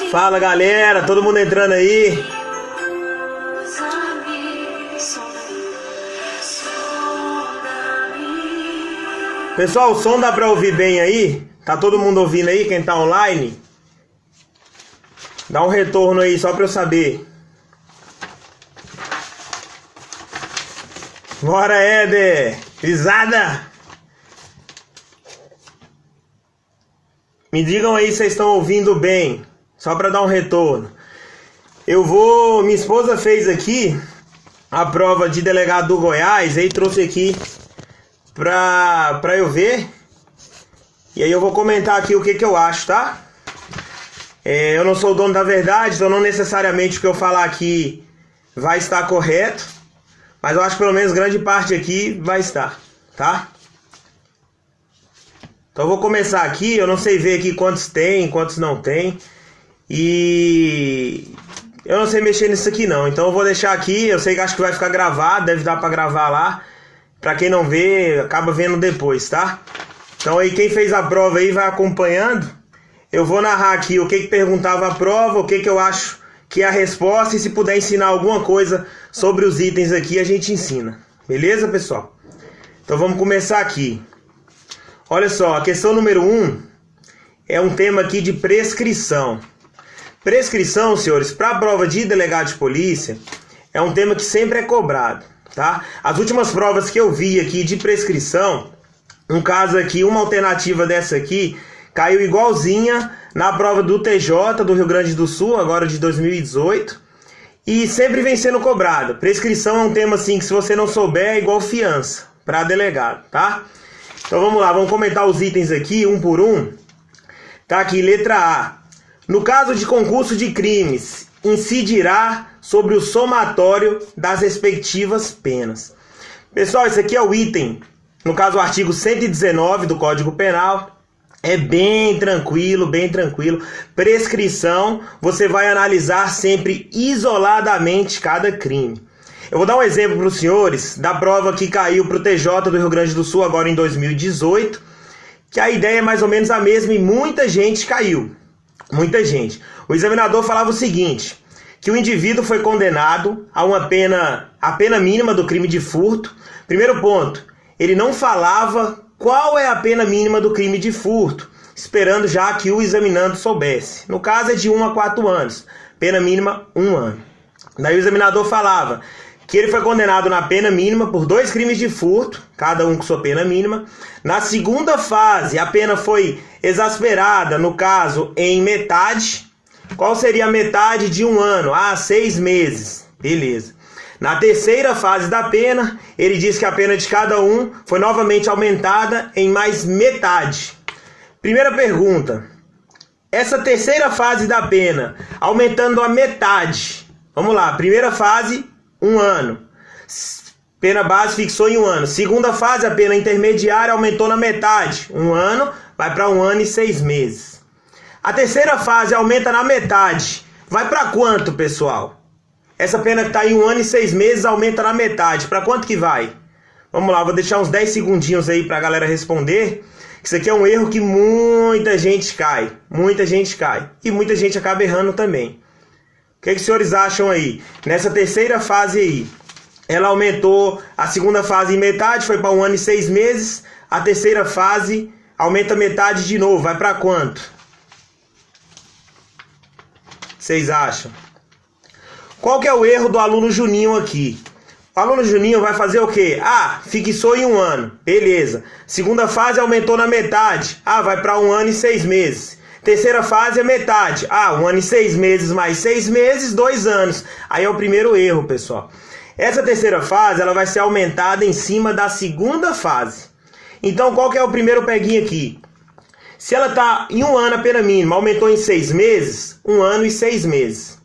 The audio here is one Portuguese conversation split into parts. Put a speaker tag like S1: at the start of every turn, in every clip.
S1: Fala galera, todo mundo entrando aí. Pessoal, o som dá pra ouvir bem aí? Tá todo mundo ouvindo aí, quem tá online? Dá um retorno aí só pra eu saber. Bora, Éder! Risada! Me digam aí se vocês estão ouvindo bem, só pra dar um retorno. Minha esposa fez aqui a prova de delegado do Goiás, aí trouxe aqui pra eu ver. E aí eu vou comentar aqui o que eu acho, tá? Eu não sou o dono da verdade, então não necessariamente o que eu falar aqui vai estar correto. Mas eu acho que pelo menos grande parte aqui vai estar, tá? Então eu vou começar aqui, eu não sei ver aqui quantos tem, quantos não tem. E eu não sei mexer nisso aqui não, então eu vou deixar aqui, eu sei que acho que vai ficar gravado, deve dar pra gravar lá. Pra quem não vê, acaba vendo depois, tá? Então aí quem fez a prova aí vai acompanhando. Eu vou narrar aqui o que perguntava a prova, o que eu acho que é a resposta. E se puder ensinar alguma coisa sobre os itens aqui, a gente ensina. Beleza, pessoal? Então vamos começar aqui. Olha só, a questão número 1 é um tema aqui de prescrição. Prescrição, senhores, para a prova de delegado de polícia, é um tema que sempre é cobrado, tá? As últimas provas que eu vi aqui de prescrição, um caso aqui, uma alternativa dessa aqui, caiu igualzinha na prova do TJ do Rio Grande do Sul, agora de 2018, e sempre vem sendo cobrado. Prescrição é um tema assim que se você não souber é igual fiança para delegado, tá? Então vamos lá, vamos comentar os itens aqui, um por um. Tá aqui, letra A. No caso de concurso de crimes, incidirá sobre o somatório das respectivas penas. Pessoal, esse aqui é o item, no caso o artigo 119 do Código Penal. É bem tranquilo, bem tranquilo. Prescrição, você vai analisar sempre isoladamente cada crime. Eu vou dar um exemplo para os senhores da prova que caiu para o TJ do Rio Grande do Sul agora em 2018, que a ideia é mais ou menos a mesma e muita gente caiu. Muita gente. O examinador falava o seguinte, que o indivíduo foi condenado a a pena mínima do crime de furto. Primeiro ponto, ele não falava qual é a pena mínima do crime de furto, esperando já que o examinando soubesse. No caso é de 1 a 4 anos, pena mínima 1 ano. Daí o examinador falava que ele foi condenado na pena mínima por 2 crimes de furto, cada um com sua pena mínima. Na segunda fase, a pena foi exasperada, no caso, em metade. Qual seria a metade de 1 ano? 6 meses. Beleza. Na terceira fase da pena, ele diz que a pena de cada um foi novamente aumentada em mais metade. Primeira pergunta. Essa terceira fase da pena, aumentando a metade. Vamos lá, primeira fase, 1 ano. Pena base fixou em 1 ano. Segunda fase, a pena intermediária aumentou na metade. 1 ano, vai para 1 ano e 6 meses. A terceira fase aumenta na metade. Vai para quanto, pessoal? Essa pena que está em 1 ano e 6 meses aumenta na metade. Para quanto que vai? Vamos lá, vou deixar uns 10 segundinhos aí para a galera responder. Isso aqui é um erro que muita gente cai. Muita gente cai. E muita gente acaba errando também. O que os senhores acham aí? Nessa terceira fase aí, ela aumentou a segunda fase em metade, foi para 1 ano e 6 meses. A terceira fase aumenta metade de novo. Vai para quanto? Vocês acham? Qual que é o erro do aluno Juninho aqui? O aluno Juninho vai fazer o quê? Fixou em 1 ano. Beleza. Segunda fase aumentou na metade. Vai para 1 ano e 6 meses. Terceira fase é metade. 1 ano e 6 meses mais 6 meses, 2 anos. Aí é o primeiro erro, pessoal. Essa terceira fase ela vai ser aumentada em cima da segunda fase. Então qual que é o primeiro peguinho aqui? Se ela está em 1 ano a pena mínima, aumentou em 6 meses, 1 ano e 6 meses.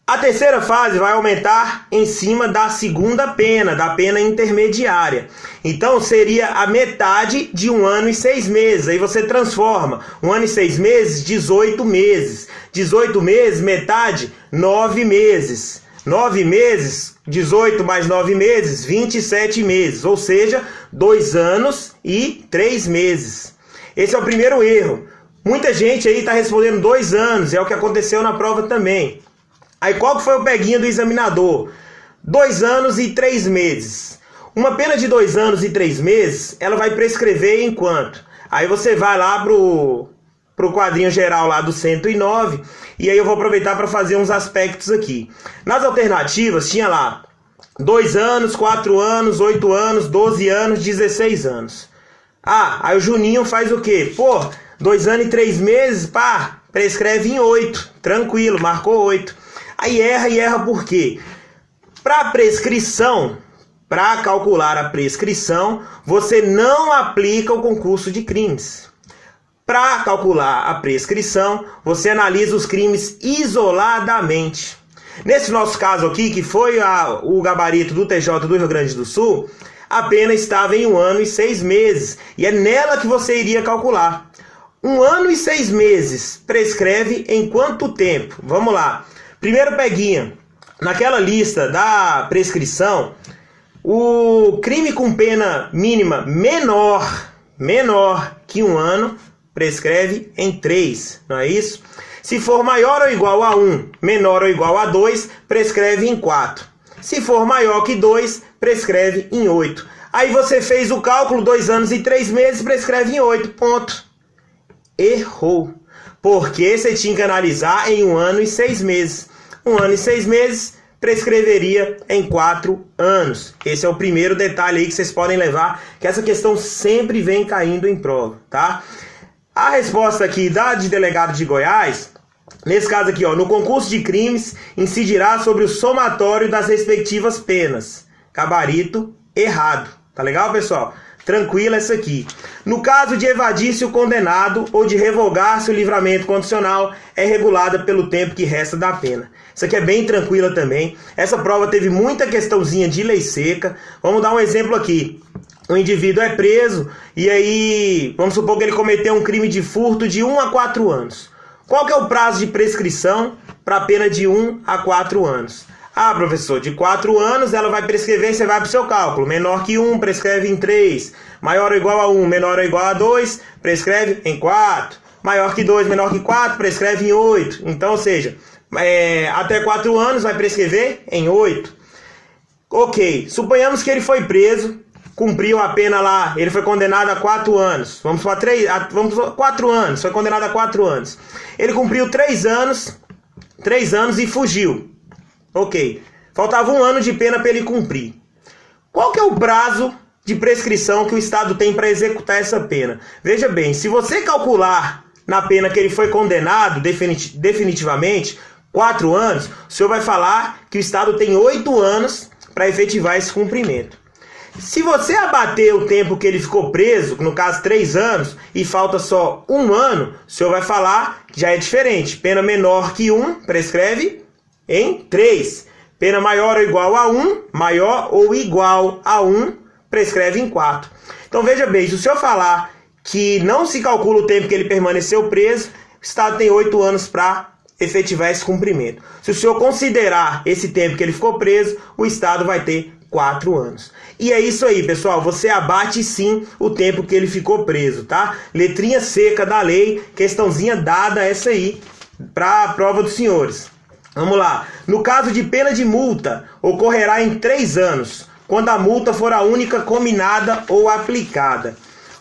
S1: A terceira fase vai aumentar em cima da segunda pena, da pena intermediária. Então seria a metade de 1 ano e 6 meses. Aí você transforma 1 ano e 6 meses, 18 meses. 18 meses, metade, 9 meses. 9 meses, 18 mais 9 meses, 27 meses, ou seja, 2 anos e 3 meses. Esse é o primeiro erro. Muita gente aí está respondendo 2 anos, é o que aconteceu na prova também. Aí qual que foi o peguinha do examinador? 2 anos e 3 meses. Uma pena de 2 anos e 3 meses, ela vai prescrever em quanto? Aí você vai lá pro quadrinho geral lá do 109, e aí eu vou aproveitar para fazer uns aspectos aqui. Nas alternativas tinha lá 2 anos, 4 anos, 8 anos, 12 anos, 16 anos. Ah, aí o Juninho faz o quê? Pô, 2 anos e 3 meses, pá, prescreve em 8, tranquilo, marcou 8. Aí erra e erra por quê? Para prescrição, para calcular a prescrição, você não aplica o concurso de crimes. Para calcular a prescrição, você analisa os crimes isoladamente. Nesse nosso caso aqui, que foi o gabarito do TJ do Rio Grande do Sul, a pena estava em 1 ano e 6 meses. E é nela que você iria calcular. 1 ano e 6 meses prescreve em quanto tempo? Vamos lá. Primeiro peguinha. Naquela lista da prescrição, o crime com pena mínima menor que 1 ano prescreve em 3, não é isso? Se for maior ou igual a 1, menor ou igual a 2, prescreve em 4. Se for maior que 2, prescreve em 8. Aí você fez o cálculo, 2 anos e 3 meses, prescreve em 8, ponto. Errou. Porque você tinha que analisar em 1 ano e 6 meses. 1 ano e 6 meses prescreveria em 4 anos. Esse é o primeiro detalhe aí que vocês podem levar, que essa questão sempre vem caindo em prova, tá? A resposta aqui de delegado de Goiás, nesse caso aqui, ó, no concurso de crimes, incidirá sobre o somatório das respectivas penas. Gabarito errado. Tá legal, pessoal? Tranquila essa aqui. No caso de evadir-se o condenado ou de revogar-se o livramento condicional, é regulada pelo tempo que resta da pena. Isso aqui é bem tranquila também. Essa prova teve muita questãozinha de lei seca. Vamos dar um exemplo aqui. O indivíduo é preso e aí, vamos supor que ele cometeu um crime de furto de 1 a 4 anos. Qual que é o prazo de prescrição para a pena de 1 a 4 anos? Ah, professor, de 4 anos ela vai prescrever, você vai para o seu cálculo. Menor que 1, prescreve em 3. Maior ou igual a 1, menor ou igual a 2, prescreve em 4. Maior que 2, menor que 4, prescreve em 8. Então, ou seja, até 4 anos vai prescrever em 8. Ok, suponhamos que ele foi preso, cumpriu a pena lá, ele foi condenado a 4 anos. Vamos para 4 anos, foi condenado a 4 anos. Ele cumpriu 3 anos e fugiu. Ok, faltava 1 ano de pena para ele cumprir. Qual que é o prazo de prescrição que o Estado tem para executar essa pena? Veja bem, se você calcular na pena que ele foi condenado definitivamente, 4 anos, o senhor vai falar que o Estado tem 8 anos para efetivar esse cumprimento. Se você abater o tempo que ele ficou preso, no caso 3 anos, e falta só 1 ano, o senhor vai falar que já é diferente. Pena menor que 1, prescreve em 3. Pena maior ou igual a 1, maior ou igual a 1, prescreve em 4. Então veja bem, se o senhor falar que não se calcula o tempo que ele permaneceu preso, o Estado tem 8 anos para efetivar esse cumprimento. Se o senhor considerar esse tempo que ele ficou preso, o Estado vai ter 4 anos. E é isso aí, pessoal. Você abate sim o tempo que ele ficou preso, tá? Letrinha seca da lei, questãozinha dada essa aí para a prova dos senhores. Vamos lá. No caso de pena de multa, ocorrerá em 3 anos, quando a multa for a única combinada ou aplicada.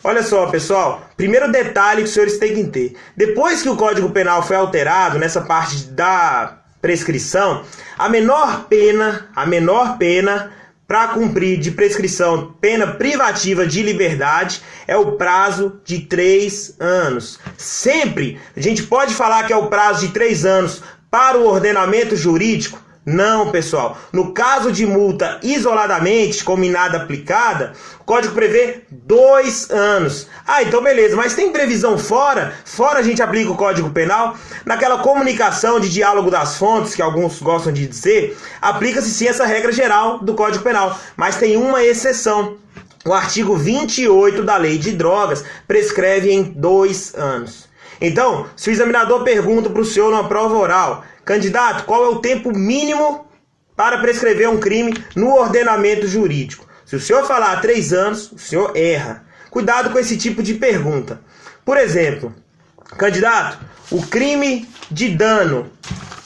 S1: Olha só, pessoal, primeiro detalhe que os senhores têm que ter. Depois que o Código Penal foi alterado nessa parte da prescrição, a menor pena para cumprir de prescrição, pena privativa de liberdade, é o prazo de 3 anos. Sempre, a gente pode falar que é o prazo de 3 anos para o ordenamento jurídico? Não, pessoal. No caso de multa isoladamente, combinada, aplicada, o Código prevê 2 anos. Ah, então beleza, mas tem previsão fora? Fora a gente aplica o Código Penal? Naquela comunicação de diálogo das fontes, que alguns gostam de dizer, aplica-se sim essa regra geral do Código Penal, mas tem uma exceção. O artigo 28 da Lei de Drogas prescreve em 2 anos. Então, se o examinador pergunta para o senhor numa prova oral, candidato, qual é o tempo mínimo para prescrever um crime no ordenamento jurídico? Se o senhor falar 3 anos, o senhor erra. Cuidado com esse tipo de pergunta. Por exemplo, candidato, o crime de dano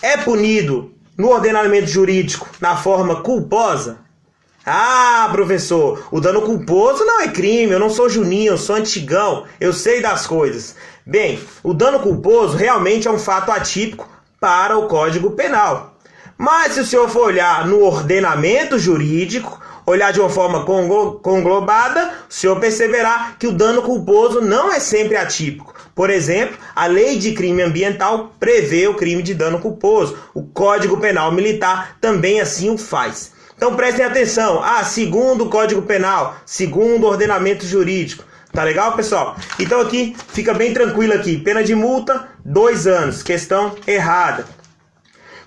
S1: é punido no ordenamento jurídico na forma culposa? Ah, professor, o dano culposo não é crime, eu não sou Juninho, eu sou antigão, eu sei das coisas. Bem, o dano culposo realmente é um fato atípico para o Código Penal. Mas se o senhor for olhar no ordenamento jurídico, olhar de uma forma conglobada, o senhor perceberá que o dano culposo não é sempre atípico. Por exemplo, a Lei de Crime Ambiental prevê o crime de dano culposo. O Código Penal Militar também assim o faz. Então prestem atenção. Segundo o Código Penal, segundo o ordenamento jurídico. Tá legal, pessoal? Então aqui, fica bem tranquilo aqui. Pena de multa, 2 anos. Questão errada.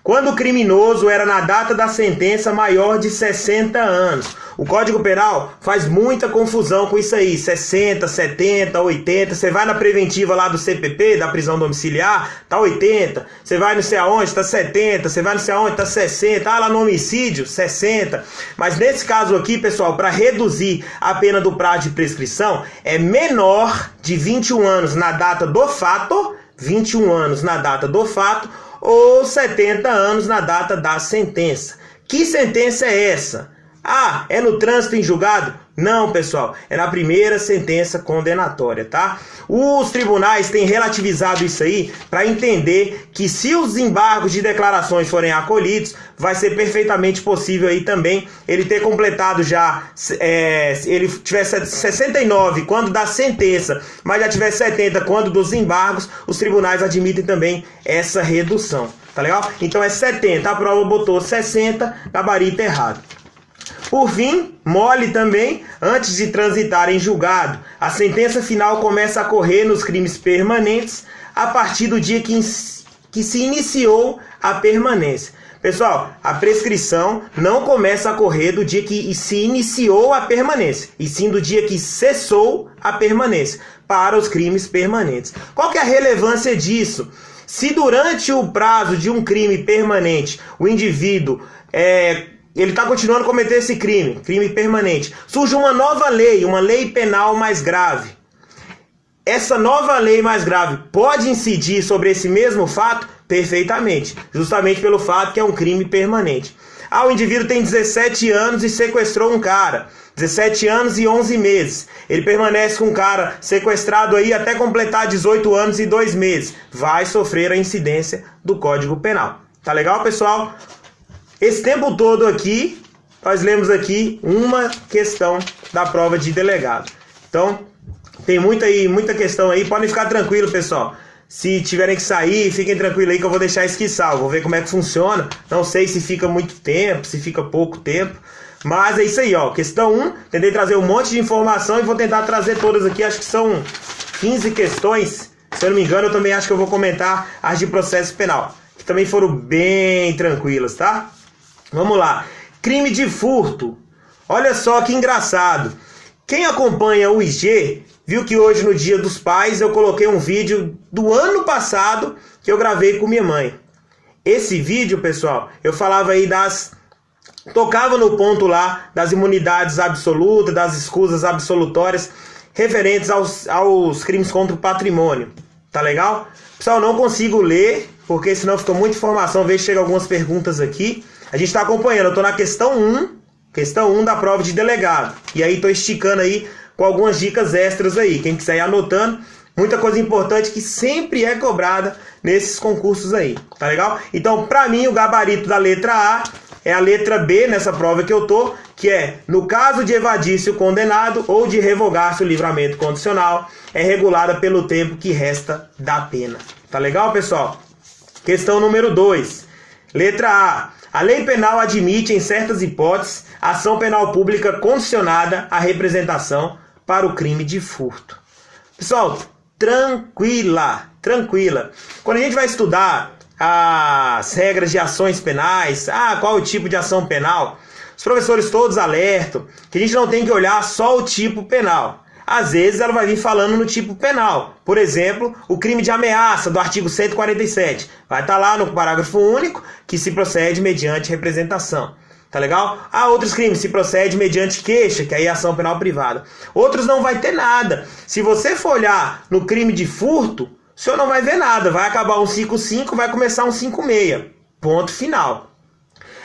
S1: Quando o criminoso era na data da sentença maior de 60 anos. O Código Penal faz muita confusão com isso aí. 60, 70, 80. Você vai na preventiva lá do CPP, da prisão domiciliar, tá 80. Você vai não sei aonde, tá 70. Você vai não sei aonde, tá 60. Lá no homicídio, 60. Mas nesse caso aqui, pessoal, para reduzir a pena do prazo de prescrição, é menor de 21 anos na data do fato, 21 anos na data do fato, ou 70 anos na data da sentença. Que sentença é essa? É no trânsito em julgado? Não, pessoal, é na primeira sentença condenatória, tá? Os tribunais têm relativizado isso aí para entender que se os embargos de declarações forem acolhidos, vai ser perfeitamente possível aí também ele ter completado já, ele tiver 69 quando da sentença, mas já tiver 70 quando dos embargos, os tribunais admitem também essa redução, tá legal? Então é 70, a prova botou 60, gabarito errado. Por fim, mole também, antes de transitar em julgado, a sentença final começa a correr nos crimes permanentes a partir do dia que se iniciou a permanência. Pessoal, a prescrição não começa a correr do dia que se iniciou a permanência, e sim do dia que cessou a permanência, para os crimes permanentes. Qual que é a relevância disso? Se durante o prazo de um crime permanente, o indivíduo ele está continuando a cometer esse crime permanente, surge uma nova lei, uma lei penal mais grave. Essa nova lei mais grave pode incidir sobre esse mesmo fato? Perfeitamente, justamente pelo fato que é um crime permanente. O indivíduo tem 17 anos e sequestrou um cara, 17 anos e 11 meses. Ele permanece com o cara sequestrado aí até completar 18 anos e 2 meses. Vai sofrer a incidência do Código Penal. Tá legal, pessoal? Esse tempo todo aqui, nós lemos aqui uma questão da prova de delegado. Então, tem muita questão aí. Podem ficar tranquilo, pessoal. Se tiverem que sair, fiquem tranquilos aí que eu vou deixar isso aqui salvo. Vou ver como é que funciona. Não sei se fica muito tempo, se fica pouco tempo. Mas é isso aí, ó. Questão 1, tentei trazer um monte de informação e vou tentar trazer todas aqui. Acho que são 15 questões. Se eu não me engano, eu também acho que eu vou comentar as de processo penal, que também foram bem tranquilas, tá? Vamos lá. Crime de furto. Olha só que engraçado. Quem acompanha o IG viu que hoje, no Dia dos Pais, eu coloquei um vídeo do ano passado que eu gravei com minha mãe. Esse vídeo, pessoal, eu falava aí tocava no ponto lá das imunidades absolutas, das escusas absolutórias referentes aos crimes contra o patrimônio. Tá legal? Pessoal, não consigo ler, porque senão fica muita informação. Vejo que chega algumas perguntas aqui. A gente está acompanhando, eu estou na questão 1 da prova de delegado. E aí estou esticando aí com algumas dicas extras aí. Quem quiser ir anotando, muita coisa importante que sempre é cobrada nesses concursos aí. Tá legal? Então, para mim, o gabarito da letra A é a letra B nessa prova que eu tô, que é, no caso de evadir-se o condenado ou de revogar-se o livramento condicional, é regulada pelo tempo que resta da pena. Tá legal, pessoal? Questão número 2. Letra A. A lei penal admite, em certas hipóteses, ação penal pública condicionada à representação para o crime de furto. Pessoal, tranquila. Quando a gente vai estudar as regras de ações penais, qual o tipo de ação penal, os professores todos alertam que a gente não tem que olhar só o tipo penal. Às vezes ela vai vir falando no tipo penal. Por exemplo, o crime de ameaça do artigo 147. Vai estar lá no parágrafo único que se procede mediante representação. Tá legal? Há outros crimes, se procede mediante queixa, que aí é ação penal privada. Outros não vai ter nada. Se você for olhar no crime de furto, o senhor não vai ver nada. Vai acabar um 5.5, vai começar um 5.6. Ponto final.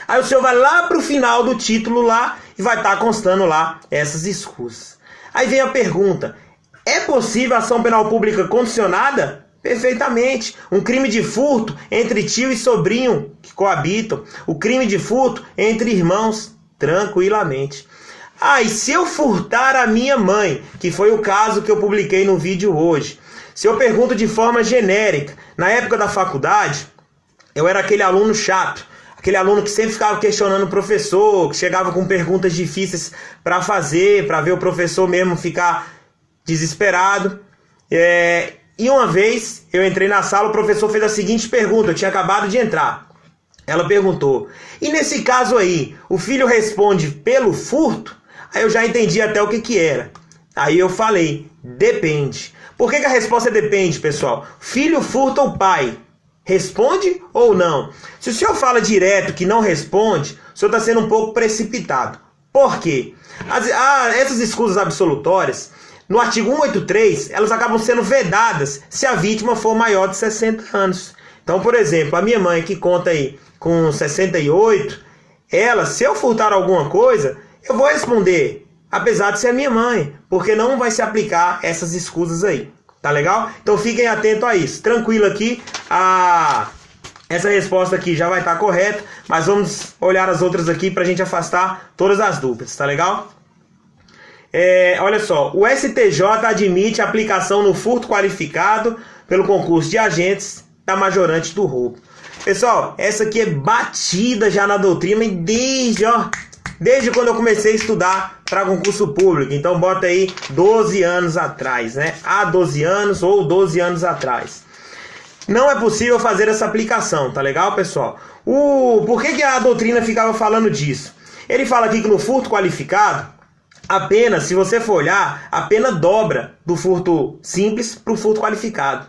S1: Aí o senhor vai lá para o final do título lá e vai estar constando lá essas escusas. Aí vem a pergunta: é possível ação penal pública condicionada? Perfeitamente. Um crime de furto entre tio e sobrinho que coabitam. O crime de furto entre irmãos, tranquilamente. Ah, e se eu furtar a minha mãe, que foi o caso que eu publiquei no vídeo hoje? Se eu pergunto de forma genérica, na época da faculdade, eu era aquele aluno chato. Aquele aluno que sempre ficava questionando o professor, que chegava com perguntas difíceis para fazer, para ver o professor mesmo ficar desesperado. E uma vez eu entrei na sala, o professor fez a seguinte pergunta, eu tinha acabado de entrar. Ela perguntou: e nesse caso aí, o filho responde pelo furto? Aí eu já entendi até o que era. Aí eu falei: depende. Por que a resposta depende, pessoal? Filho furta o pai. Responde ou não? Se o senhor fala direto que não responde, o senhor está sendo um pouco precipitado. Por quê? Essas escusas absolutórias, no artigo 183, elas acabam sendo vedadas se a vítima for maior de 60 anos. Então, por exemplo, a minha mãe que conta aí com 68, ela, se eu furtar alguma coisa, eu vou responder, apesar de ser a minha mãe, porque não vai se aplicar essas escusas aí. Tá legal? Então fiquem atentos a isso. Tranquilo aqui, essa resposta aqui já vai estar correta, mas vamos olhar as outras aqui para a gente afastar todas as dúvidas, tá legal? Olha só, o STJ admite a aplicação no furto qualificado pelo concurso de agentes da majorante do roubo. Pessoal, essa aqui é batida já na doutrina desde quando eu comecei a estudar para concurso público. Então bota aí 12 anos atrás, né? Há 12 anos ou 12 anos atrás. Não é possível fazer essa aplicação, tá legal, pessoal? Por que a doutrina ficava falando disso? Ele fala aqui que no furto qualificado, apenas, se você for olhar, a pena dobra do furto simples para o furto qualificado.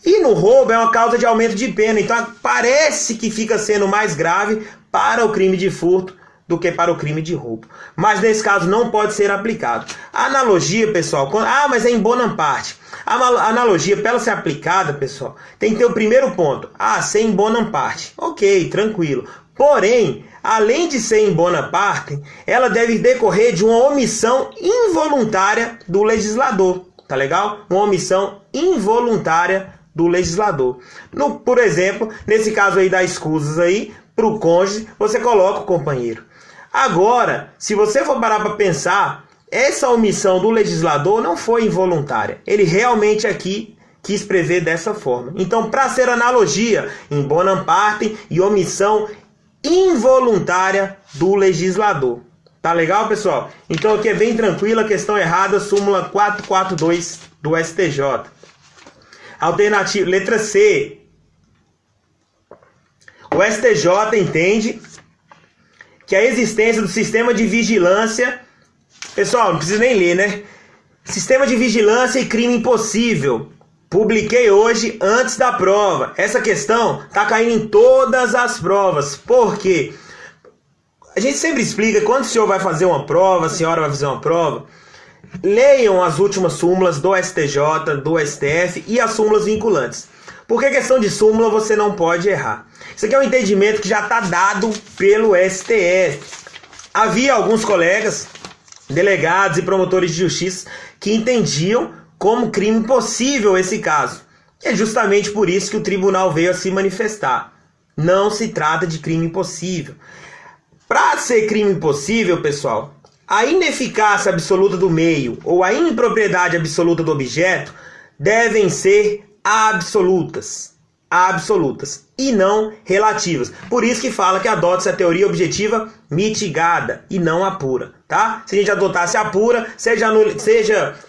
S1: E no roubo é uma causa de aumento de pena, então parece que fica sendo mais grave para o crime de furto do que para o crime de roubo. Mas nesse caso não pode ser aplicado. A analogia, pessoal, mas é em bona parte. A analogia, para ela ser aplicada, pessoal, tem que ter o primeiro ponto. Ser em bona parte. Ok, tranquilo. Porém, além de ser em bona parte, ela deve decorrer de uma omissão involuntária do legislador. Tá legal? Uma omissão involuntária do legislador. Por exemplo, nesse caso aí das escusas aí, para o cônjuge, você coloca o companheiro. Agora, se você for parar para pensar, essa omissão do legislador não foi involuntária. Ele realmente aqui quis prever dessa forma. Então, para ser analogia, em bona parte e omissão involuntária do legislador. Tá legal, pessoal? Então aqui é bem tranquilo, a questão errada, súmula 442 do STJ. Alternativa, letra C. O STJ entende que a existência do sistema de vigilância... Pessoal, não precisa nem ler, né? Sistema de vigilância e crime impossível. Publiquei hoje antes da prova. Essa questão tá caindo em todas as provas. Por quê? A gente sempre explica, quando o senhor vai fazer uma prova, a senhora vai fazer uma prova, leiam as últimas súmulas do STJ, do STF e as súmulas vinculantes. Porque questão de súmula você não pode errar. Isso aqui é um entendimento que já está dado pelo STF. Havia alguns colegas, delegados e promotores de justiça, que entendiam como crime impossível esse caso. E é justamente por isso que o tribunal veio a se manifestar. Não se trata de crime impossível. Para ser crime impossível, pessoal, a ineficácia absoluta do meio ou a impropriedade absoluta do objeto devem ser absolutas e não relativas. Por isso que fala que adota-se a teoria objetiva mitigada e não a pura, tá? Se a gente adotasse a pura, seja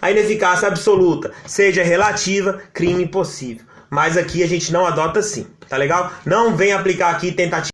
S1: a ineficácia absoluta, seja relativa, crime impossível. Mas aqui a gente não adota assim, tá legal? Não vem aplicar aqui tentativa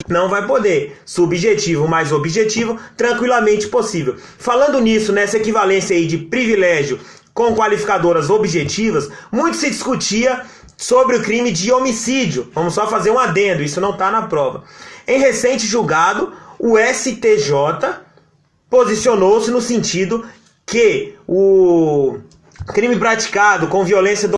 S1: Não vai poder. Subjetivo mais objetivo, tranquilamente possível. Falando nisso, nessa equivalência aí de privilégio com qualificadoras objetivas, muito se discutia sobre o crime de homicídio. Vamos só fazer um adendo, isso não está na prova. Em recente julgado, o STJ posicionou-se no sentido que o crime praticado com violência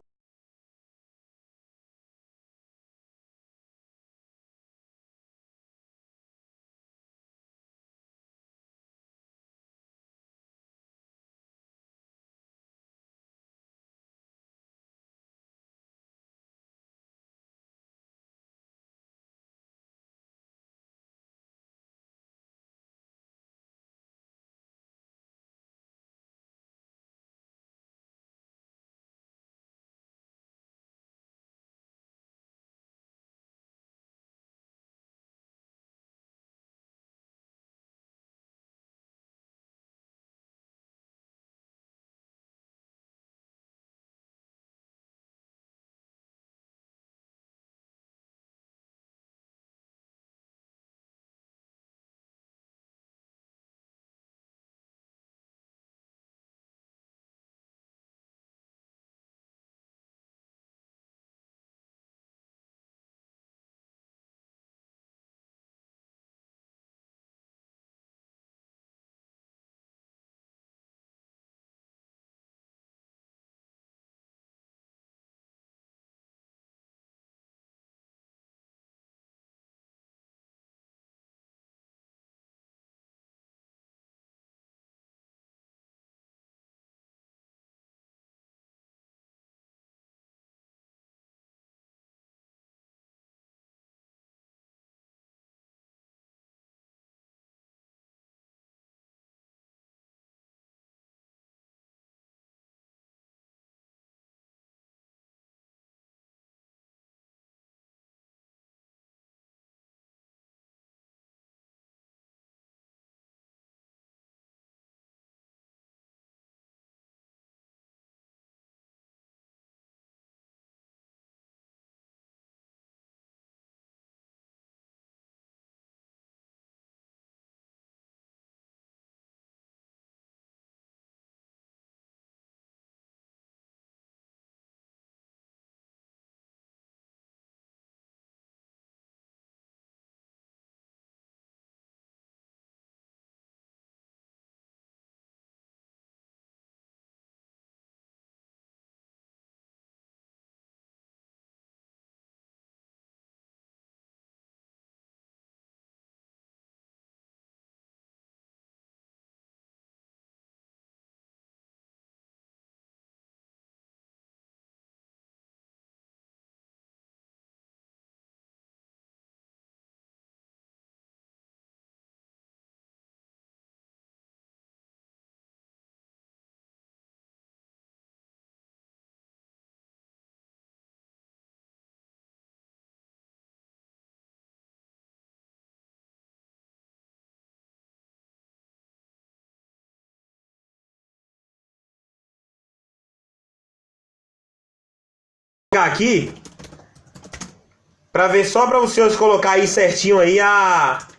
S1: aqui para ver só para os senhores colocar aí certinho aí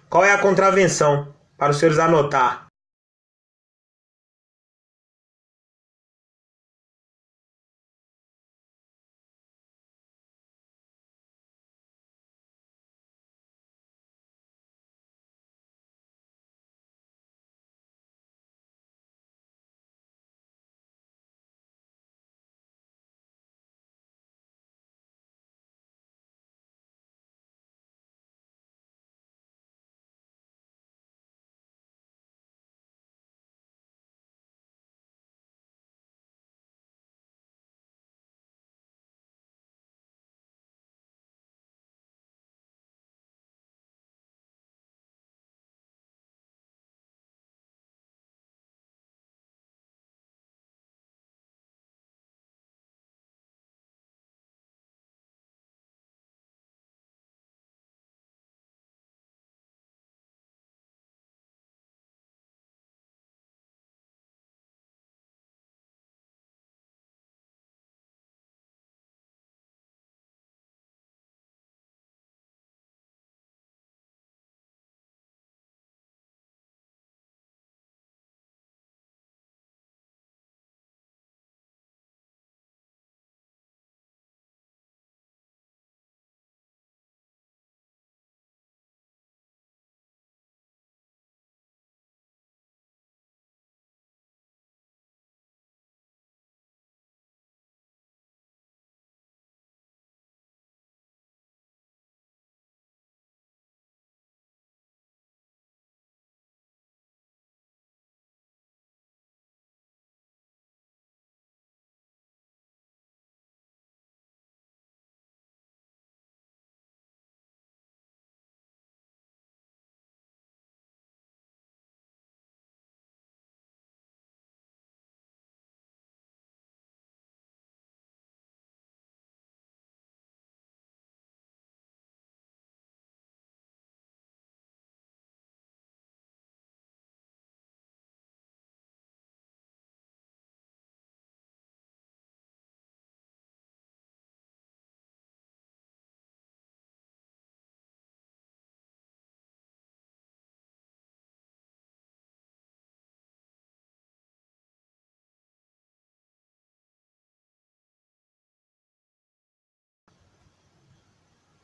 S1: qual é a contravenção para os senhores anotar.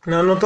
S1: Não, não tô